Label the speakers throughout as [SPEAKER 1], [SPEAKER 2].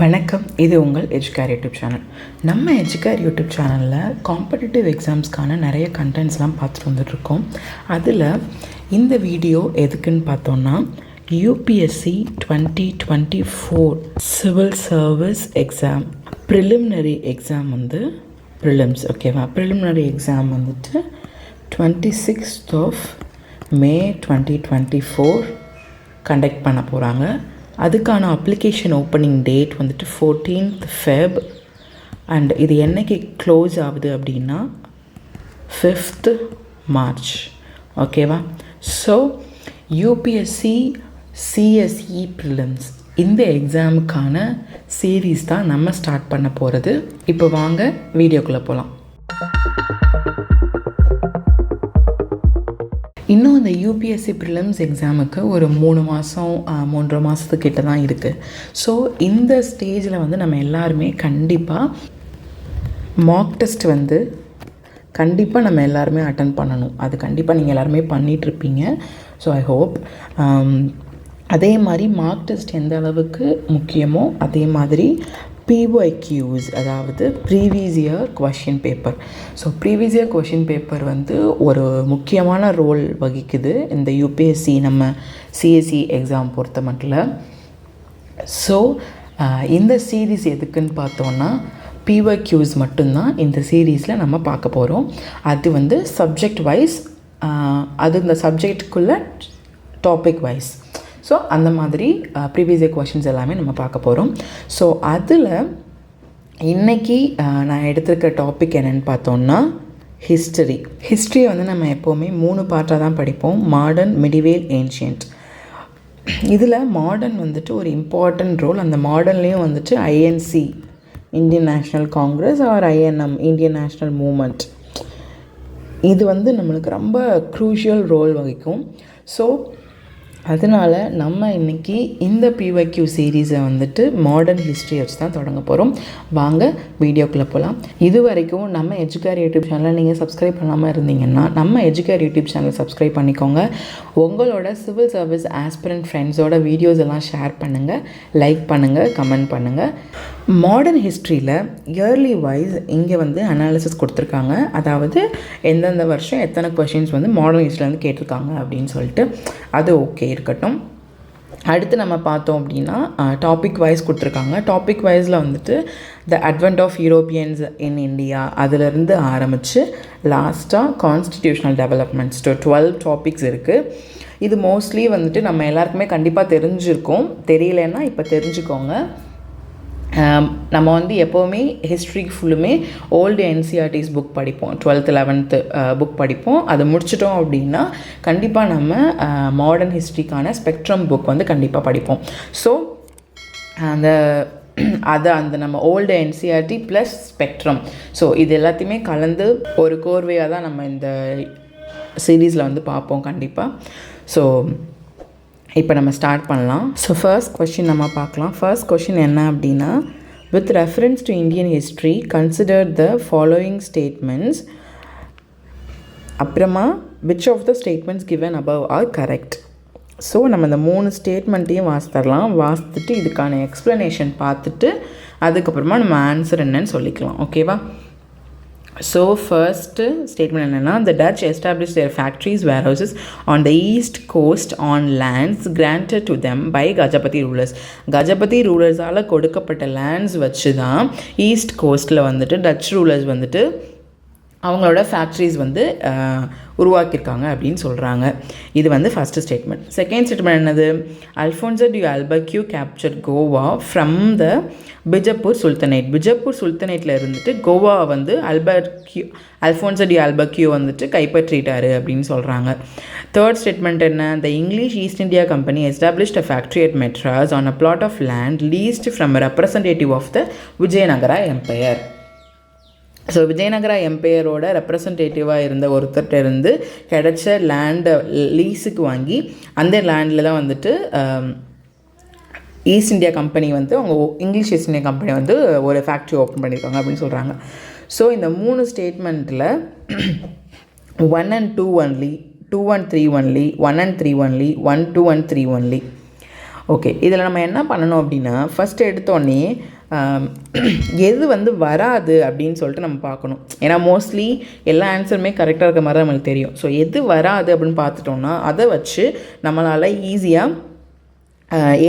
[SPEAKER 1] வணக்கம், இது உங்கள் எஜுகேர் யூடியூப் சேனல். நம்ம எஜுகேர் யூடியூப் சேனலில் காம்படிட்டிவ் எக்ஸாம்ஸ்க்கான நிறைய கண்டென்ட்ஸ்லாம் பார்த்துட்டு வந்துட்ருக்கோம். அதில் இந்த வீடியோ எதுக்குன்னு பார்த்தோன்னா, UPSC 2024 civil service exam preliminary exam prelims ஓகேவா. Preliminary exam 26th May 2024 conduct பண்ண போகிறாங்க. அதுக்கான application opening date 14th Feb and இது என்னைக்கு க்ளோஸ் ஆகுது அப்படின்னா 5th March ஓகேவா. ஸோ யூபிஎஸ்சி CSE Prelims இந்த எக்ஸாமுக்கான சீரீஸ் தான் நம்ம ஸ்டார்ட் பண்ண போகிறது. இப்போ வாங்க வீடியோக்குள்ளே போகலாம். இன்னும் இந்த யூபிஎஸ்சி ப்ரிலிம்ஸ் எக்ஸாமுக்கு ஒரு 3.5 மாதத்துக்கிட்ட தான் இருக்குது. ஸோ இந்த ஸ்டேஜில் நம்ம எல்லாருமே கண்டிப்பாக மார்க் டெஸ்ட் கண்டிப்பாக நம்ம எல்லாருமே அட்டன் பண்ணணும். அது கண்டிப்பாக நீங்கள் எல்லாருமே பண்ணிகிட்ருப்பீங்க. ஸோ ஐ ஹோப் அதே மாதிரி மார்க் டெஸ்ட் எந்த அளவுக்கு முக்கியமோ அதே மாதிரி PYQs அதாவது previous year question paper. So previous year question paper ஒரு முக்கியமான ரோல் வகிக்குது இந்த யூபிஎஸ்சி நம்ம CSE எக்ஸாம் பொறுத்த மட்டும். ஸோ இந்த சீரீஸ் எதுக்குன்னு பார்த்தோன்னா PYQs மட்டும்தான் இந்த சீரீஸில் நம்ம பார்க்க போகிறோம். அது சப்ஜெக்ட் வைஸ், அது இந்த சப்ஜெக்டுக்குள்ளே டாபிக் வைஸ். ஸோ அந்த மாதிரி ப்ரீவியஸ் இயர் கொஷின்ஸ் எல்லாமே நம்ம பார்க்க போகிறோம். ஸோ அதில் இன்றைக்கி நான் எடுத்திருக்க டாபிக் என்னென்னு பார்த்தோன்னா ஹிஸ்ட்ரியை நம்ம எப்போவுமே 3 பார்ட்டாக தான் படிப்போம்: மாடர்ன், மிடிவேல், ஏன்ஷியன்ட். இதில் மாடர்ன் ஒரு இம்பார்ட்டண்ட் ரோல். அந்த மாடர்ன்லேயும் INC Indian National Congress or INM Indian National movement, இது நம்மளுக்கு ரொம்ப க்ரூஷியல் ரோல் வகிக்கும். ஸோ அதனால் நம்ம இன்றைக்கி இந்த PYQ சீரீஸை மாடர்ன் ஹிஸ்ட்ரி வச்சு தான் தொடங்க போகிறோம். வாங்க வீடியோக்குள்ளே போகலாம். இது வரைக்கும் நம்ம எஜுகேர் யூடியூப் சேனலை நீங்கள் சப்ஸ்கிரைப் பண்ணாமல் இருந்தீங்கன்னா நம்ம எஜுகேர் யூடியூப் சேனலை சப்ஸ்கிரைப் பண்ணிக்கோங்க. உங்களோட சிவில் சர்வீஸ் ஆஸ்பிரண்ட் ஃப்ரெண்ட்ஸோட வீடியோஸ் எல்லாம் ஷேர் பண்ணுங்கள், லைக் பண்ணுங்கள், கமெண்ட் பண்ணுங்கள். மாடர்ன் ஹிஸ்ட்ரியில் இயர்லி வைஸ் இங்கே அனாலிசிஸ் கொடுத்துருக்காங்க. அதாவது எந்தெந்த வருஷம் எத்தனை கொஷின்ஸ் மாடர்ன் ஹிஸ்ட்ரியில் கேட்டிருக்காங்க அப்படின்னு சொல்லிட்டு. அது ஓகே இருக்கட்டும். அடுத்து நம்ம பார்த்தோம் அப்படின்னா டாபிக் வைஸ் கொடுத்துருக்காங்க. டாபிக் வைஸில் the advent of Europeans in India அதிலிருந்து ஆரம்பித்து லாஸ்ட்டாக கான்ஸ்டிடியூஷனல் டெவலப்மெண்ட்ஸ் 12 டாபிக்ஸ் இருக்குது. இது மோஸ்ட்லி நம்ம எல்லாருக்குமே கண்டிப்பாக தெரிஞ்சிருக்கோம். தெரியலன்னா இப்போ தெரிஞ்சுக்கோங்க. நம்ம எப்போவுமே ஹிஸ்ட்ரிக்கு ஃபுல்லுமே ஓல்டு NCERTs புக் படிப்போம். 12th 11th புக் படிப்போம். அதை முடிச்சிட்டோம் அப்படின்னா கண்டிப்பாக நம்ம மாடர்ன் ஹிஸ்ட்ரிக்கான ஸ்பெக்ட்ரம் புக் கண்டிப்பாக படிப்போம். ஸோ அந்த நம்ம old NCERT plus spectrum, so இது எல்லாத்தையுமே கலந்து ஒரு கோர்வையாக தான் நம்ம இந்த சீரீஸில் பார்ப்போம் கண்டிப்பாக. ஸோ இப்போ நம்ம ஸ்டார்ட் பண்ணலாம். ஸோ ஃபர்ஸ்ட் கொஷின் நம்ம பார்க்கலாம். ஃபர்ஸ்ட் கொஷின் என்ன அப்படின்னா, with reference to Indian history consider the following statements. அப்புறமா which of the statements given above are correct. So நம்ம இந்த 3 ஸ்டேட்மெண்ட்டையும் வாசித்தரலாம். வாசித்துட்டு இதுக்கான எக்ஸ்ப்ளனேஷன் பார்த்துட்டு அதுக்கப்புறமா நம்ம ஆன்சர் என்னன்னு சொல்லிக்கலாம். ஓகேவா. ஸோ ஃபர்ஸ்ட்டு ஸ்டேட்மெண்ட் என்னென்னா, the Dutch established their factories, warehouses on the east coast on lands granted to them by Gajapati rulers. Gajapati ரூலர்ஸால் கொடுக்கப்பட்ட லேண்ட்ஸ் வச்சு தான் ஈஸ்ட் கோஸ்ட்டில் டச் ரூலர்ஸ் அவங்களோட ஃபேக்ட்ரிஸ் உருவாக்கியிருக்காங்க அப்படின்னு சொல்கிறாங்க. இது ஃபஸ்ட்டு ஸ்டேட்மெண்ட். செகண்ட் ஸ்டேட்மெண்ட் என்னது, Alfonso de Albuquerque capture Goa from the Bijapur sultanate. Bijapur சுல்தனேட்டில் கோவா அல்ஃபோன்சோ டி ஆல்பக்யூ கைப்பற்றிட்டாரு அப்படின்னு சொல்கிறாங்க. தேர்ட் ஸ்டேட்மெண்ட் என்ன, the English East India Company established a factory at Madras on a plot of land leased from representative of the Vijayanagara empire. So Vijayanagara எம்பையரோட ரெப்ரசன்டேட்டிவாக இருந்த ஒருத்தர்கிட்ட கிடைச்ச லேண்டை லீஸுக்கு வாங்கி அந்த லேண்டில் தான் ஈஸ்ட் இந்தியா கம்பெனி அவங்க இங்கிலீஷ் ஈஸ்ட் இந்தியா கம்பெனி ஒரு ஃபேக்ட்ரி ஓப்பன் பண்ணியிருக்காங்க அப்படின்னு சொல்கிறாங்க. ஸோ இந்த 3 ஸ்டேட்மெண்ட்டில் 1 and 2 only, 2 and 3 only, 1 and 3 only, 1, 2 and 3 only. Okay, இதில் நம்ம என்ன பண்ணணும் அப்படின்னா, ஃபஸ்ட்டு எடுத்தோடனே எது வந்து வராது அப்படின்னு சொல்லிட்டு நம்ம பார்க்கணும். ஏன்னா மோஸ்ட்லி எல்லா ஆன்சருமே கரெக்டாக இருக்க மாதிரி நம்மளுக்கு தெரியும். ஸோ எது வராது அப்படின்னு பார்த்துட்டோம்னா அதை வச்சு நம்மளால் ஈஸியாக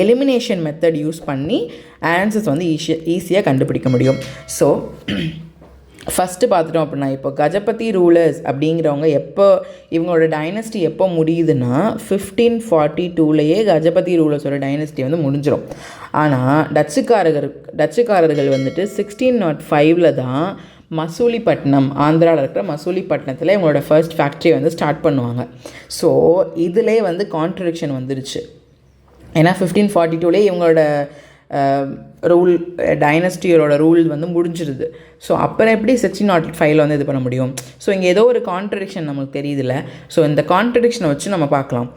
[SPEAKER 1] எலிமினேஷன் மெத்தட் யூஸ் பண்ணி ஆன்சர்ஸ் வந்து ஈஸியாக கண்டுபிடிக்க முடியும். ஸோ ஃபஸ்ட்டு பார்த்துட்டோம் அப்படின்னா, இப்போ கஜபதி ரூலர்ஸ் அப்படிங்கிறவங்க இவங்களோட டைனஸ்டி எப்போ முடியுதுன்னா 1542லேயே கஜபதி ரூலர்ஸோட டைனஸ்டி வந்து முடிஞ்சிடும். ஆனால் டச்சுக்காரர்கள் வந்துட்டு 1605 தான் மசூலிப்பட்டினம், ஆந்திராவில் இருக்கிற மசூலிப்பட்டினத்தில் இவங்களோட ஃபர்ஸ்ட் ஃபேக்ட்ரி வந்து ஸ்டார்ட் பண்ணுவாங்க. ஸோ இதிலே வந்து கான்ட்ரடிக்ஷன் வந்துருச்சு. ஏன்னா 1542லேயே இவங்களோட ரூல் டைனஸ்டியோட ரூல் வந்து முடிஞ்சிருது. ஸோ அப்புறம் எப்படி 1605 வந்து இது பண்ண முடியும்? ஸோ இங்கே ஏதோ ஒரு கான்ட்ரடிக்ஷன் நமக்கு தெரியுதுல்ல. ஸோ இந்த கான்ட்ரடிக்ஷனை வச்சு நம்ம பார்க்கலாம்.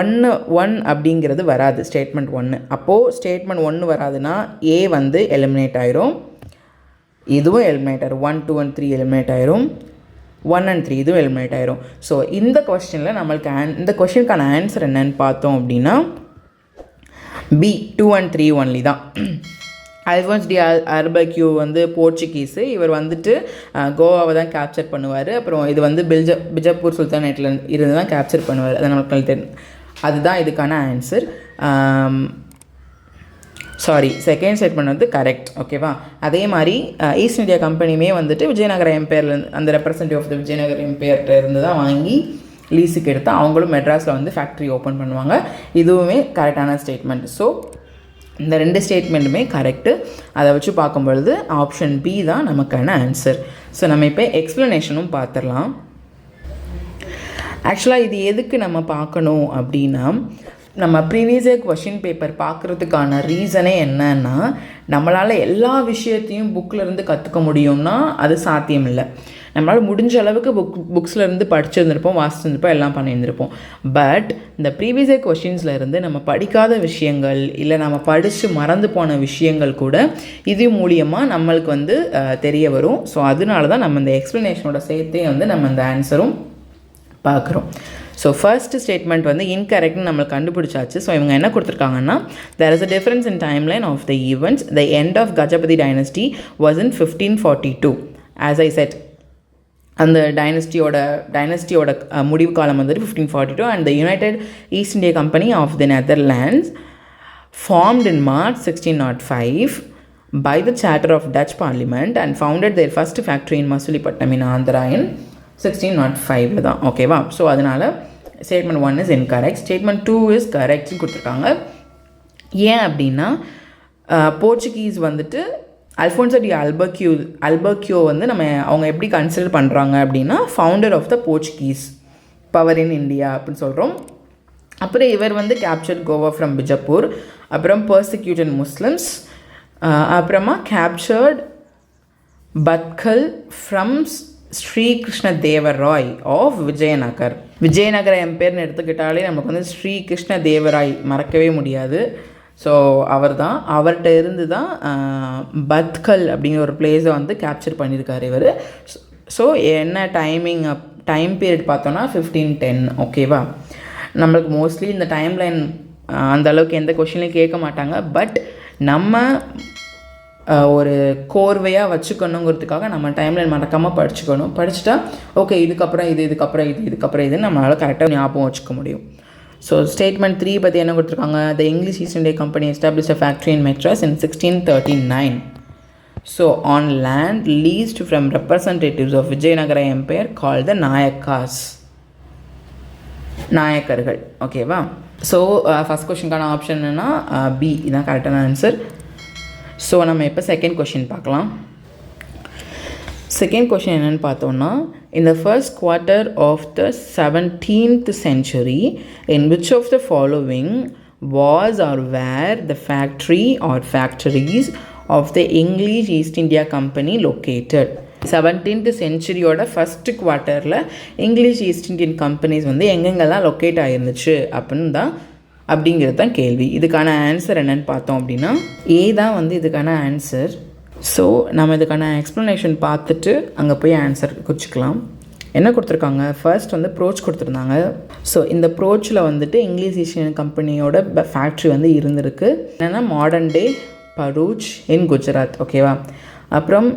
[SPEAKER 1] 1 அப்படிங்கிறது வராது, ஸ்டேட்மெண்ட் 1. அப்போது ஸ்டேட்மெண்ட் 1 வராதுன்னா ஏ வந்து எலிமினேட் ஆயிரும், இதுவும் எலிமினேட் ஆயிரும். 1, 2 and 3 எலிமினேட் ஆயிரும், 1 and 3 இதுவும் எலிமினேட் ஆயிரும். ஸோ இந்த கொஸ்டினில் நம்மளுக்கு இந்த கொஸ்டினுக்கான ஆன்சர் என்னன்னு பார்த்தோம் அப்படின்னா பி 2 and 3 ஒன்லி தான். அல்ஃபோன்ஸ் டி அர்பக்யூ வந்து போர்ச்சுகீஸு, இவர் வந்துட்டு கோவாவை தான் கேப்சர் பண்ணுவார். அப்புறம் இது வந்து பிஜப்பூர் சுல்தானேட்டில் இருந்து தான் கேப்சர் பண்ணுவார். அது நமக்கு தெரியும். அதுதான் இதுக்கான ஆன்சர். சாரி, செகண்ட் ஸ்டேட்மெண்ட் வந்து கரெக்ட். ஓகேவா? அதே மாதிரி ஈஸ்ட் இந்தியா கம்பெனியுமே வந்துட்டு விஜயநகர எம்பையர்லேருந்து, அந்த ரெப்ரசன்டேட்டிவ் ஆஃப் த விஜயநகர எம்பையர்கிட்ட இருந்து தான் வாங்கி லீஸுக்கு எடுத்து அவங்களும் மெட்ராஸில் வந்து ஃபேக்ட்ரி ஓப்பன் பண்ணுவாங்க. இதுவுமே கரெக்டான ஸ்டேட்மெண்ட். ஸோ இந்த 2 ஸ்டேட்மெண்ட்டுமே கரெக்டு. அதை வச்சு பார்க்கும்பொழுது ஆப்ஷன் பி தான் நமக்கான ஆன்சர். ஸோ நம்ம இப்போ எக்ஸ்ப்ளனேஷனும் பார்த்துடலாம். ஆக்சுவலாக இது எதுக்கு நம்ம பார்க்கணும் அப்படின்னா, நம்ம ப்ரீவியஸ் இயர் கொஷின் பேப்பர் பார்க்குறதுக்கான ரீசனே என்னன்னா, நம்மளால் எல்லா விஷயத்தையும் புக்கிலேருந்து கற்றுக்க முடியும்னா அது சாத்தியம் இல்லை. நம்மளால் முடிஞ்ச அளவுக்கு புக்ஸ்லேருந்து படிச்சிருந்துருப்போம், வாசிச்சிருந்துருப்போம், எல்லாம் பண்ணியிருந்திருப்போம். பட் இந்த ப்ரீவியஸ் இயர் கொஷின்ஸில் இருந்து நம்ம படிக்காத விஷயங்கள், இல்லை நம்ம படித்து மறந்து போன விஷயங்கள் கூட இது மூலியமாக நம்மளுக்கு வந்து தெரிய வரும். ஸோ அதனால தான் நம்ம இந்த எக்ஸ்ப்ளனேஷனோட சேர்த்தே வந்து நம்ம இந்த ஆன்சரும் பார்க்குறோம். ஸோ ஃபர்ஸ்ட் ஸ்டேட்மெண்ட் வந்து இன்கரெக்ட்னு நம்மளுக்கு கண்டுபிடிச்சாச்சு. ஸோ இவங்க என்ன கொடுத்துருக்காங்கன்னா, there is a difference in timeline of the events. The end of Gajapati dynasty was in 1542. As I said, அந்த டைனஸ்டியோட முடிவு காலம் வந்துட்டு 1542. And the United East India Company of the Netherlands formed in March 1605 by the charter of Dutch Parliament and founded their first factory in Masulipatnam in Andhra in 1605 தான். ஓகேவா? So அதனால் statement 1 is incorrect. Statement 2 is கரெக்ட்னு கொடுத்துருக்காங்க. ஏன் அப்படின்னா, Portuguese வந்துட்டு Alphonso D அல்பக்யூ வந்து அவங்க எப்படி கன்சிடர் பண்ணுறாங்க அப்படின்னா, founder of the Portuguese power in India அப்படின்னு சொல்கிறோம். அப்புறம் இவர் வந்து கேப்சர்ட் கோவா ஃப்ரம் பிஜப்பூர், அப்புறம் பர்சிக்யூட்டட் முஸ்லிம்ஸ், அப்புறமா captured Bhatkal from Srikrishna Devaraya of Vijayanagara எம்பையர்னு எடுத்துக்கிட்டாலே நமக்கு வந்து ஸ்ரீகிருஷ்ண தேவராய் மறக்கவே முடியாது. ஸோ அவர்கிட்ட இருந்து தான் பத்கல் அப்படிங்கிற ஒரு பிளேஸை வந்து கேப்சர் பண்ணியிருக்காரு இவர். ஸோ என்ன டைம் பீரியட் பார்த்தோன்னா 1510. ஓகேவா? நம்மளுக்கு மோஸ்ட்லி இந்த டைம்லைன் அந்தளவுக்கு எந்த கொஷின்லையும் கேட்க மாட்டாங்க. பட் நம்ம ஒரு கோர்வையாக வச்சுக்கணுங்கிறதுக்காக நம்ம டைம்லைன் மறக்காமல் படிச்சுட்டா ஓகே, இதுக்கப்புறம் இதுன்னு நம்மளால் கரெக்டாக ஞாபகம் வச்சுக்க முடியும். ஸோ ஸ்டேட்மெண்ட் 3 பற்றி என்ன கொடுத்துருக்காங்க? The English East India Company established a factory in Madras in 1639. So on land leased from representatives of Vijayanagara empire call the நாயக்கர்கள். ஓகேவா? ஸோ ஃபஸ்ட் கொஷினுக்கான ஆப்ஷன் என்னன்னா பி இதான் கரெக்டான ஆன்சர். ஸோ நம்ம இப்போ செகண்ட் கொஷின் பார்க்கலாம். செகண்ட் கொஷின் என்னென்னு பார்த்தோன்னா, in the first quarter of the 17th century, in which of the following was or were the factory or factories of the English East India Company located? 17th சென்ச்சுரியோட first குவார்ட்டரில் English East Indian companies வந்து எங்கெங்கெல்லாம் locate ஆகிருந்துச்சு அப்படிங்கிறது தான் கேள்வி. இதுக்கான answer என்னென்னு பார்த்தோம் அப்படின்னா ஏ தான் வந்து இதுக்கான ஆன்சர். ஸோ நம்ம இதுக்கான எக்ஸ்ப்ளனேஷன் பார்த்துட்டு அங்கே போய் ஆன்சர் குறிச்சிக்கலாம். என்ன கொடுத்துருக்காங்க, ஃபர்ஸ்ட் வந்து ப்ரோச் கொடுத்துருந்தாங்க. ஸோ இந்த ப்ரோச்சில் வந்துட்டு இங்கிலீஷ் ஈஸ்ட் இந்தியன் கம்பெனியோட ஃபேக்ட்ரி வந்து இருந்திருக்கு. என்னென்னா modern day Bharuch in Gujarat. ஓகேவா. அப்புறம்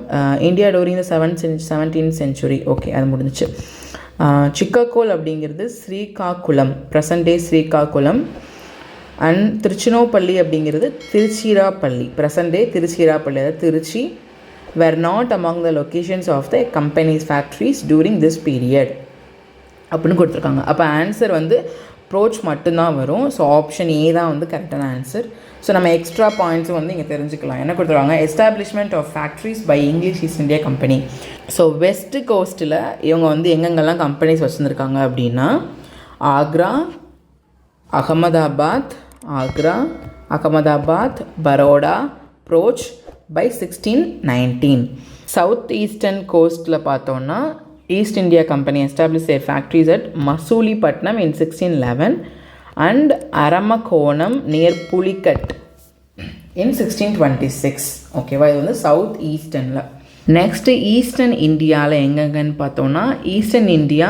[SPEAKER 1] India during the 17th century. Okay, அது முடிஞ்சிச்சு. சிக்காகோல் அப்படிங்கிறது Srikakulam, present day Srikakulam. And Trichinopoly அப்படிங்கிறது திருச்சிராப்பள்ளி, ப்ரெசன்ட் டே திருச்சிராப்பள்ளி, அதாவது Trichy. were not among the locations of the company's factories during this period அப்படின்னு கொடுத்துருக்காங்க. அப்போ ஆன்சர் வந்து ப்ரோச் மட்டும்தான் வரும். ஸோ ஆப்ஷன் ஏ தான் வந்து கரெக்டான ஆன்சர். ஸோ நம்ம எக்ஸ்ட்ரா பாயிண்ட்ஸும் வந்து இங்கே தெரிஞ்சுக்கலாம். என்ன கொடுத்துருவாங்க, establishment of factories by English East India Company. So west கோஸ்ட்டில் இவங்க வந்து எங்கெங்கெல்லாம் கம்பெனிஸ் வச்சுருந்துருக்காங்க அப்படின்னா Agra, Ahmedabad, Baroda, Broach by 1619. South eastern கோஸ்ட்டில் பார்த்தோன்னா East India Company establish their factories at Masulipatnam in 1611 and Armagaon near Pulicat in 1626. ஓகேவா, இது வந்து சவுத் ஈஸ்டர்னில். நெக்ஸ்ட்டு ஈஸ்டர்ன் இந்தியாவில் எங்கெங்கன்னு பார்த்தோன்னா eastern India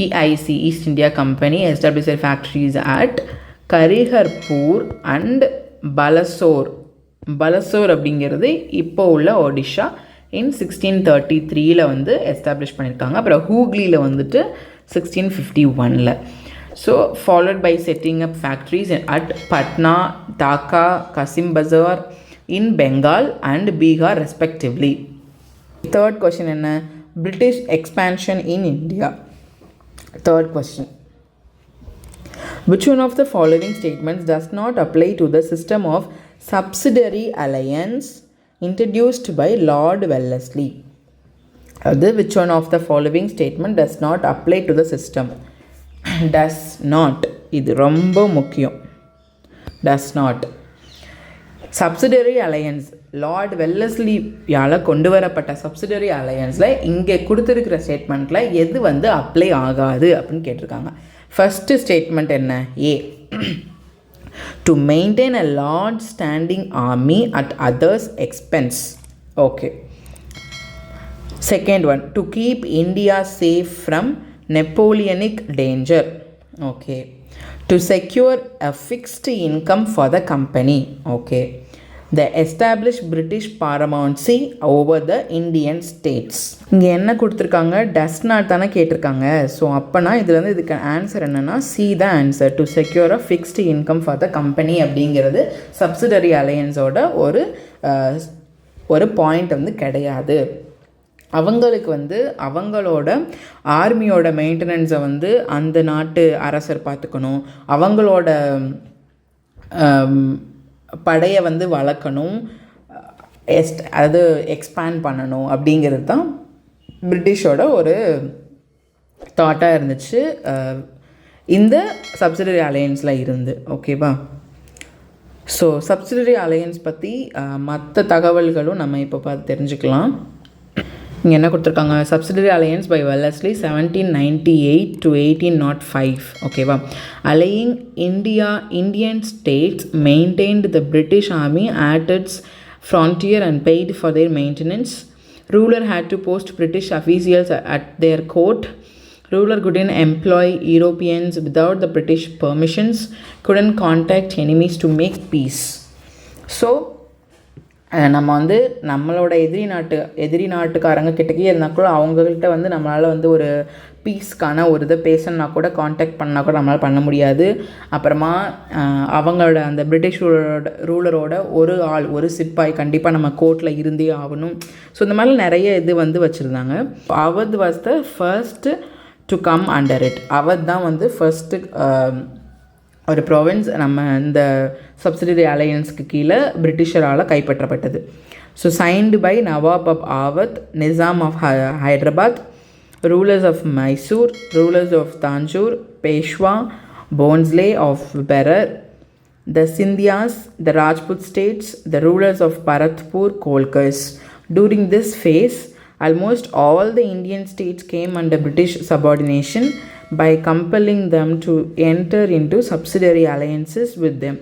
[SPEAKER 1] EIC East India Company establish their factories at Hariharpur and Balasore அப்படிங்கிறது இப்போ உள்ள ஒடிஷா இன் 1633 வந்து எஸ்டாப்ளிஷ் பண்ணியிருக்காங்க. அப்புறம் ஹூக்லியில் வந்துட்டு 1651. So followed by setting up factories at Patna, Dhaka, Kasimbazar in Bengal and Bihar respectively. Third question என்ன, British expansion in India. Third question, which one of the following statements does not apply to the system of subsidiary alliance introduced by Lord Wellesley? Which one of the following statement does not apply to the system? Does not. இது ரொம்ப முக்கியம். Does not. Subsidiary alliance Lord வெல்லஸ்லியால் கொண்டு வரப்பட்ட subsidiary அலையன்ஸில் இங்கே கொடுத்துருக்கிற ஸ்டேட்மெண்ட்டில் எது வந்து அப்ளை ஆகாது அப்படின்னு கேட்டிருக்காங்க. ஃபஸ்ட்டு ஸ்டேட்மெண்ட் என்ன, A, to maintain a large standing army at others expense. Okay. Second one, to keep India safe from Napoleonic danger. Okay. To secure a fixed income for the company. Okay. The establish British paramountcy over the Indian states. இங்கே என்ன கொடுத்துருக்காங்க, does not தானே கேட்டிருக்காங்க. So அப்போனா இதில் வந்து இதுக்கு answer என்னென்னா see the answer. To secure a fixed income for the company அப்படிங்கிறது சப்சிடரி அலையன்ஸோட ஒரு பாயிண்ட் வந்து கிடையாது. அவங்களுக்கு வந்து அவங்களோட ஆர்மியோட மெயின்டெனன்ஸை வந்து அந்த நாட்டு அரசர் பார்த்துக்கணும், அவங்களோட படையை வந்து வளர்க்கணும், அது எக்ஸ்பேண்ட் பண்ணணும் அப்படிங்கிறது தான் பிரிட்டிஷோட ஒரு தாட்டாக இருந்துச்சு இந்த சப்சிடரி அலையன்ஸில் இருந்து. ஓகேவா. ஸோ சப்சிடரி அலையன்ஸ் பற்றி மற்ற தகவல்களும் நம்ம இப்போ பார்த்து தெரிஞ்சுக்கலாம். இங்கே என்ன கொடுத்துருக்காங்க, subsidiary alliance by Wellesley 1798 to 1805. ஓகேவா. Allying Indian states maintained the British army at its frontier and paid for their maintenance. Ruler had to post British officials at their court. Ruler couldn't employ Europeans without the British permissions, couldn't contact enemies to make peace. So நம்ம வந்து நம்மளோட எதிரி நாட்டுக்காரங்க கிட்டக்கே இருந்தால் கூட அவங்கக்கிட்ட வந்து நம்மளால் வந்து ஒரு பீஸ்க்கான ஒரு இதை பேசணுன்னா கூட காண்டாக்ட் பண்ணால் கூட நம்மளால் பண்ண முடியாது. அப்புறமா அவங்களோட அந்த பிரிட்டிஷ் ரூலரோட ஒரு சிப்பாய் கண்டிப்பாக நம்ம கோர்ட்டில் இருந்தே ஆகணும். ஸோ இந்த மாதிரி நிறைய இது வந்து வச்சுருந்தாங்க. Awadh was the first to come under it. Awadh தான் வந்து ஃபர்ஸ்ட்டு ஒரு ப்ரொவின்ஸ் நம்ம இந்த சப்சிடரி அலையன்ஸ்க்கு கீழே பிரிட்டிஷரால் கைப்பற்றப்பட்டது. So signed by Nawab of Awadh, Nizam of Hyderabad, rulers of Mysore, rulers of Tanjore, Peshwa, Bhonsle of Berar, the Scindias, the Rajput states, the rulers of Bharatpur, Holkars. During this phase, almost all the Indian states came under British subordination by compelling them to enter into subsidiary alliances with them.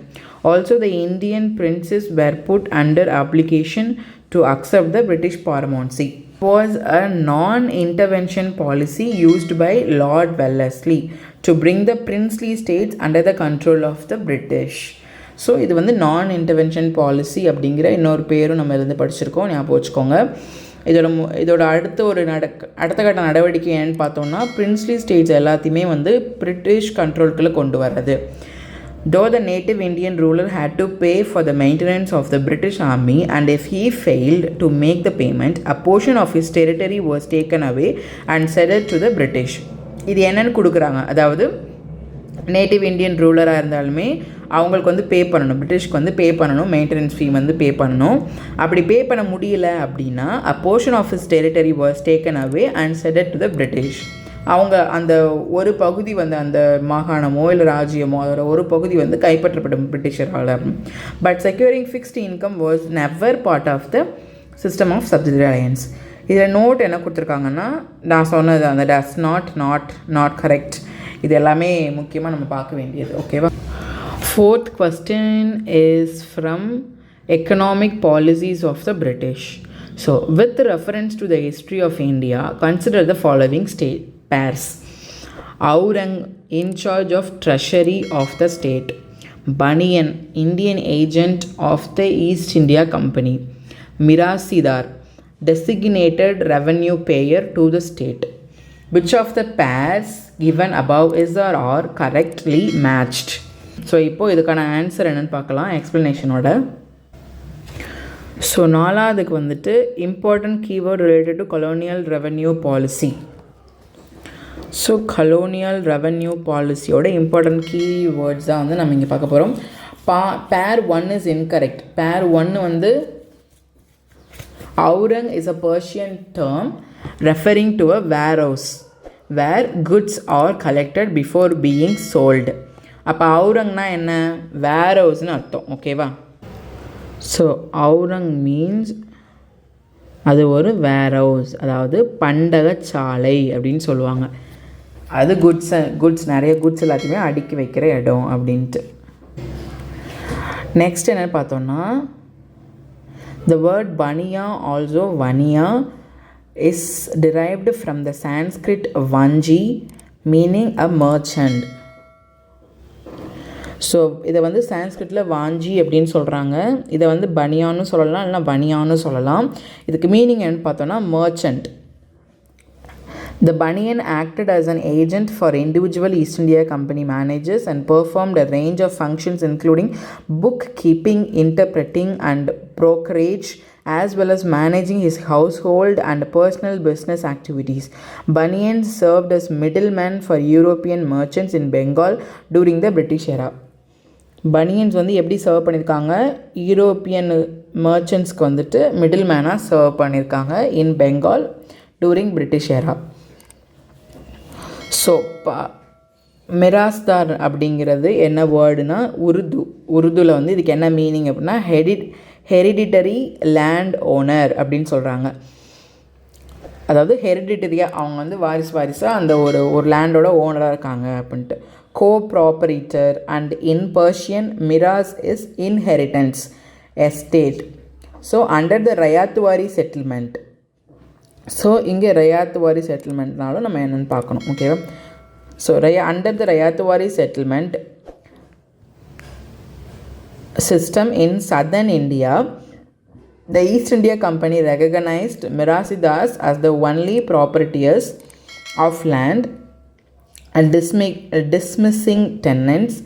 [SPEAKER 1] Also, the Indian princes were put under obligation to accept the British paramountcy. was a non-intervention policy used by Lord Wellesley to bring the princely states under the control of the British. So இது வந்து நான் intervention policy அப்படிங்கிற இன்னொரு பேரும் நம்ம இருந்து படிச்சிருக்கோம், ஞாபகம் வச்சுக்கோங்க. இதோட அடுத்த கட்ட நடவடிக்கை என்னன்னு பார்த்தோம்னா பிரின்ஸ்லி ஸ்டேட்ஸ் எல்லாத்தையுமே வந்து பிரிட்டிஷ் கண்ட்ரோல்குள்ளே கொண்டு வர்றது. Though the native Indian ruler had to pay for the maintenance of the British army, and if he failed to make the payment, a portion of his territory was taken away and ceded to the British. இது என்னன்னு கொடுக்குறாங்க, அதாவது native Indian ரூலராக இருந்தாலுமே அவங்களுக்கு வந்து பே பண்ணணும், பிரிட்டிஷ்க்கு வந்து பே பண்ணணும், மெயின்டெனன்ஸ் ஃபீ வந்து பே பண்ணணும். அப்படி பே பண்ண முடியல அப்படின்னா a portion of his territory was taken away and ceded to the British. அவங்க அந்த ஒரு பகுதி வந்து அந்த மாகாணமோ இல்லை ராஜ்யமோ அதோட ஒரு பகுதி வந்து கைப்பற்றப்படும் பிரிட்டிஷரால். But securing fixed income was never part of the system of subsidiary alliance. இதில் நோட் என்ன கொடுத்துருக்காங்கன்னா, நான் சொன்னது அந்த டஸ் நாட் கரெக்ட், இது எல்லாமே முக்கியமாக நம்ம பார்க்க வேண்டியது. ஓகேவா? Fourth question is from economic policies of the British. So, with reference to the history of India, consider the following state pairs. Aurang, in charge of treasury of the state. Baniyan, Indian agent of the East India Company. Mirasidar, designated revenue payer to the state. Which of the pairs given above is or are correctly matched? So இப்போது இதுக்கான answer என்னென்னு பார்க்கலாம் எக்ஸ்ப்ளனேஷனோட. So நாலாவதுக்கு வந்துட்டு important keyword related to colonial revenue policy. So colonial revenue பாலிசியோட important keywords தான் வந்து நம்ம இங்கே பார்க்க போகிறோம். பேர் 1 இஸ் இன்கரெக்ட். பேர் 1 வந்து Aurang is a Persian term referring to a warehouse where goods are collected before being sold. அப்போ அவுரங்னா என்ன, வேர்ஹவுஸ்னு அர்த்தம். ஓகேவா? ஸோ அவுரங் மீன்ஸ் அது ஒரு வேர்ஹவுஸ், அதாவது பண்டகச்சாலை அப்படின்னு சொல்லுவாங்க. அது குட்ஸ் நிறைய குட்ஸ் எல்லாத்தையுமே அடுக்கி வைக்கிற இடம் அப்படின்ட்டு. நெக்ஸ்ட் என்னென்னு பார்த்தோன்னா, the word baniya, also vaniya, is derived from the Sanskrit vanji, meaning a merchant. So இதை வந்து சான்ஸ்கிரிட்டில் வாஞ்சி அப்படின்னு சொல்கிறாங்க. இதை வந்து பனியான்னு சொல்லலாம், இல்லைனா பனியான்னு சொல்லலாம். இதுக்கு மீனிங் என்னன்னு பார்த்தோன்னா merchant. The Baniyan acted as an agent for individual East India Company managers and performed a range of functions including bookkeeping, interpreting and brokerage, as well as managing his household and personal business activities. Baniyans served as middlemen for European merchants in Bengal during the British era. Banians வந்து எப்படி serve பண்ணியிருக்காங்க, European மர்ச்சன்ட்ஸ்க்கு வந்துட்டு middle மேனாக serve பண்ணியிருக்காங்க in Bengal during British era. So mirasdar அப்படிங்கிறது என்ன வேர்டுனா உருதுவில் வந்து இதுக்கு என்ன மீனிங் அப்படின்னா ஹெரிடிட்டரி லேண்ட் ஓனர் அப்படின்னு சொல்கிறாங்க. அதாவது ஹெரிடிட்டரியாக அவங்க வந்து வாரிசாக அந்த ஒரு லேண்டோட ஓனராக இருக்காங்க அப்படின்ட்டு. Co-proprietor, and in Persian miras is inheritance, estate. So under the Rayatwari settlement, so இங்கே ரயாத்துவாரி செட்டில்மெண்ட்னாலும் நம்ம என்னென்னு பார்க்கணும். ஓகேவா? So under the Ryotwari settlement system in southern India, the East India Company recognized Mirasidas as the only proprietors of land and dismissing tenants'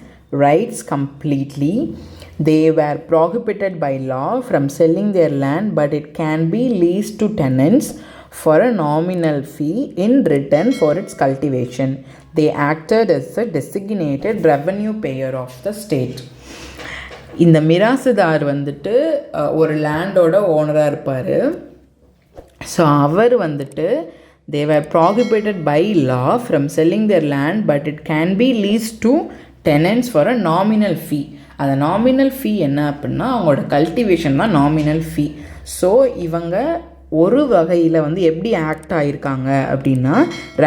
[SPEAKER 1] rights completely. They were prohibited by law from selling their land, but it can be leased to tenants for a nominal fee in return for its cultivation. They acted as a designated revenue payer of the state. இந்த மிராசுதார் வந்துட்டு ஒரு லேண்டோட ஓனராக இருப்பார். So அவர் வந்துட்டு they were prohibited by law from selling their land, but it can be leased to tenants for a nominal fee. அந்த nominal ஃபீ என்ன அப்படின்னா அவங்களோட cultivation தான் நாமினல் ஃபீ. ஸோ இவங்க ஒரு வகையில் வந்து எப்படி ஆக்ட் ஆகியிருக்காங்க அப்படின்னா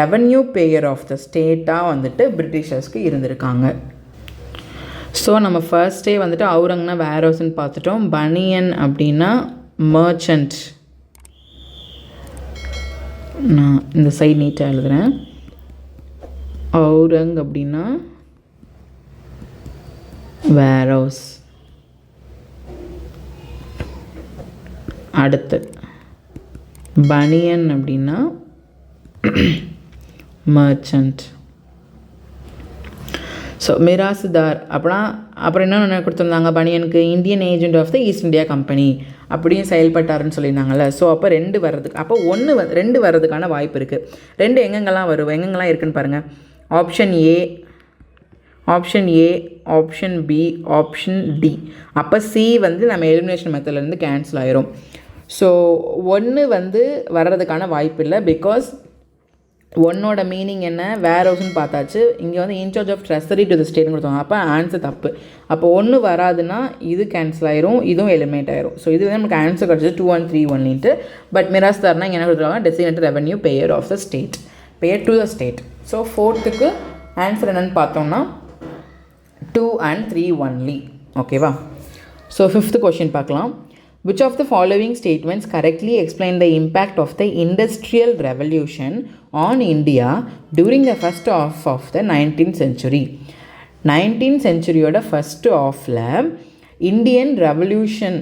[SPEAKER 1] ரெவன்யூ பேயர் ஆஃப் த ஸ்டேட்டாக வந்துட்டு பிரிட்டிஷர்ஸ்க்கு இருந்திருக்காங்க. ஸோ நம்ம ஃபர்ஸ்டே வந்துட்டு அவுரங்னா வேர் ஹவுஸ்ன்னு பார்த்துட்டோம். பனியன் அப்படின்னா மர்ச்சன்ட். நான் இந்த சைடு நீட்டாக எழுதுகிறேன். ஔரங் அப்படின்னா வேர்ஹவுஸ். அடுத்து பனியன் அப்படின்னா மர்ச்சன்ட். ஸோ மிராசுதார் அப்படின்னா அப்புறம் என்ன கொடுத்துருந்தாங்க பனியனுக்கு, Indian agent of the East India Company அப்படியும் செயல்பட்டாருன்னு சொல்லியிருந்தாங்கல்ல. ஸோ அப்போ 2 வர்றதுக்கு, அப்போ 2 வர்றதுக்கான வாய்ப்பு இருக்குது. 2 எங்கெங்கெல்லாம் வரும், எங்கெங்கெல்லாம் இருக்குதுன்னு பாருங்கள். Option A, option B, option D. அப்போ சி நம்ம எலிமினேஷன் மெத்தட்லேருந்து கேன்சல் ஆயிரும். ஸோ 1 வர்றதுக்கான வாய்ப்பு இல்லை. பிகாஸ் 1ஓட மீனிங் என்ன, வேர் ஹவுஸ்ன்னு பார்த்தாச்சு. இங்கே in charge of treasury to the ஸ்டேட்னு கொடுத்தாங்க. அப்போ ஆன்சர் தப்பு. அப்போ 1 வராதுன்னா இது கேன்சல் ஆயிரும், இதுவும் எலிமினேட் ஆயிரும். ஸோ இது நமக்கு ஆன்சர் கிடச்சிது 2 1 3 1. பட் மிராஸ்தார்னா இங்கே என்ன கொடுத்துருவாங்க, designated revenue payer of the state, payer to the state. So 4th answer என்னென்னு பார்த்தோம்னா 2 and 3 only. ஓகேவா? ஸோ 5th கொஷின் பார்க்கலாம். Which of the following statements correctly explain the impact of the Industrial Revolution on India during the first half of the 19th century? 19th century-oda first half-ல Indian revolution,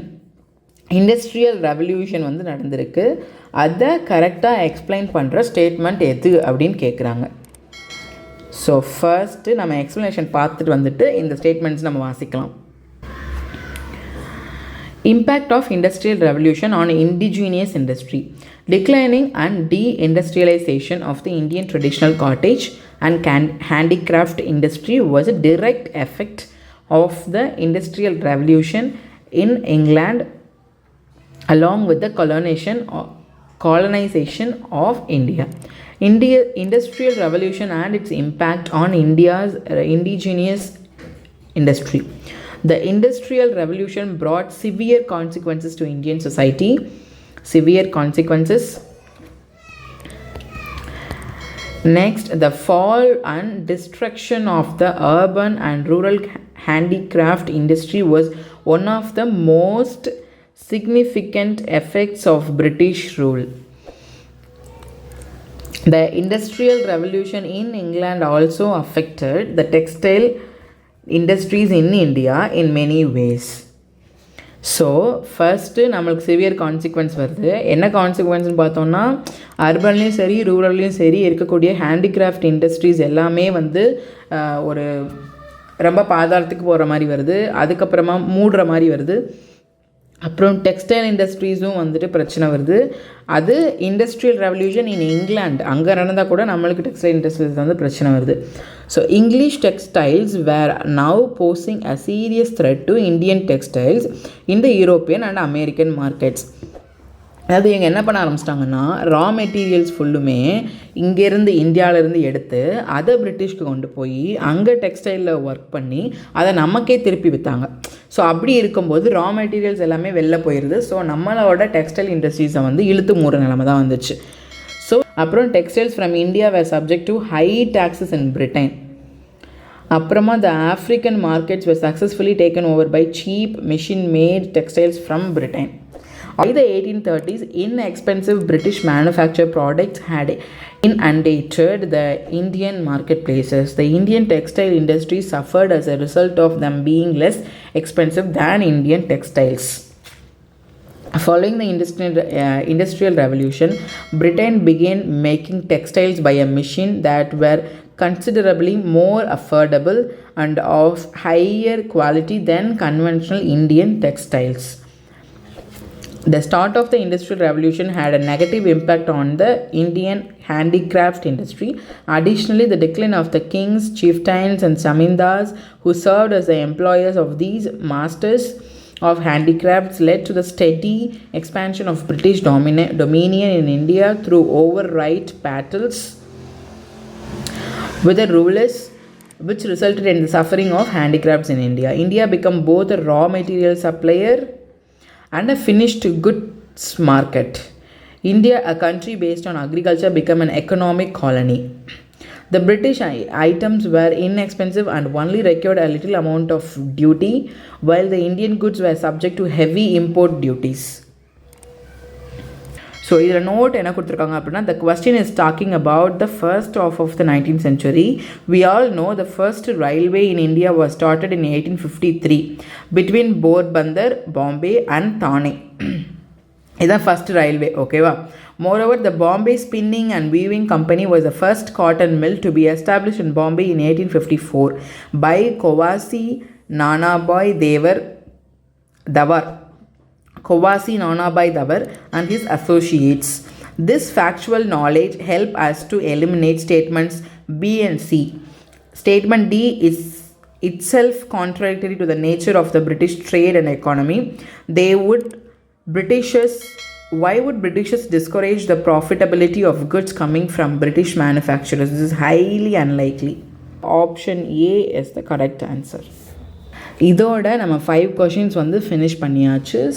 [SPEAKER 1] industrial revolution நடந்திருக்கு. அதை கரெக்டாக explain பண்ணுற statement எது அப்படின்னு கேட்குறாங்க. So first நம்ம explanation பார்த்துட்டு இந்த ஸ்டேட்மெண்ட்ஸ் நம்ம வாசிக்கலாம். Impact of Industrial Revolution on Indigenous Industry. Declining and deindustrialization of the Indian traditional cottage and handicraft industry was a direct effect of the Industrial Revolution in England, along with the colonization of India. Industrial Revolution and its impact on India's indigenous industry. The Industrial Revolution brought severe consequences to Indian society. Severe consequences. Next, the fall and destruction of the urban and rural handicraft industry was one of the most significant effects of British rule. The Industrial Revolution in England also affected the textile industries in India in many ways. So first நம்மளுக்கு severe consequence வருது. என்ன கான்சிக்வன்ஸ்னு பார்த்தோம்னா, அர்பன்லேயும் சரி ரூரல்லையும் சரி இருக்கக்கூடிய handicraft industries எல்லாமே ஒரு ரொம்ப பாதாளத்துக்கு போகிற மாதிரி வருது. அதுக்கப்புறமா மூடுற மாதிரி வருது. அப்புறம் டெக்ஸ்டைல் இண்டஸ்ட்ரீஸும் பிரச்சனை வருது. அது இண்டஸ்ட்ரியல் ரெவல்யூஷன் இன் இங்கிலாந்து அங்கே நடந்தால் கூட நம்மளுக்கு டெக்ஸ்டைல் இண்டஸ்ட்ரீஸ் பிரச்சனை வருது. So English textiles were now posing a serious threat to Indian textiles in the European and American markets. அதாவது இவங்க என்ன பண்ண ஆரம்பிச்சிட்டாங்கன்னா, ரா மெட்டீரியல்ஸ் ஃபுல்லுமே இங்கேருந்து இந்தியாவிலேருந்து எடுத்து அதை பிரிட்டிஷ்க்கு கொண்டு போய் அங்கே டெக்ஸ்டைலில் ஒர்க் பண்ணி அதை நமக்கே திருப்பி விற்றாங்க. ஸோ அப்படி இருக்கும்போது ரா மெட்டீரியல்ஸ் எல்லாமே வெளில போயிடுது. ஸோ நம்மளோட டெக்ஸ்டைல் இண்டஸ்ட்ரீஸை இழுத்து மூடுற நிலமை தான் வந்துச்சு. ஸோ அப்புறம் textiles from India were subject to high taxes in Britain. அப்புறமா the African markets were successfully taken over by cheap machine made textiles from Britain. By the 1830s, inexpensive British manufactured products had inundated the Indian marketplaces. The Indian textile industry suffered as a result of them being less expensive than Indian textiles. Following the Industrial Revolution, Britain began making textiles by a machine that were considerably more affordable and of higher quality than conventional Indian textiles. The start of the Industrial Revolution had a negative impact on the Indian handicraft industry. Additionally, the decline of the kings, chieftains and zamindars who served as the employers of these masters of handicrafts led to the steady expansion of British dominion in India through outright battles with the rulers, which resulted in the suffering of handicrafts in India. India became both a raw material supplier and a finished goods market. India, a country based on agriculture, became an economic colony. The British items were inexpensive and only required a little amount of duty, while the Indian goods were subject to heavy import duties. So இதில் note என்ன கொடுத்துருக்காங்க அப்படின்னா, the question is talking about the first half of the 19th century. We all know the first railway in India was started in 1853 between Porbandar, Bombay and Thane. இதுதான் first railway, ஓகேவா? Moreover, the Bombay Spinning and Weaving Company was the first cotton mill to be established in Bombay in 1854 by Kovasi Nanabai Davar and his associates. This factual knowledge help us to eliminate statements B and C. Statement D is itself contradictory to the nature of the British trade and economy. Why would Britishers discourage the profitability of goods coming from British manufacturers? This is highly unlikely. Option A is the correct answer. இதோட நம்ம 5 questions வந்து finish பண்ணியாச்சு.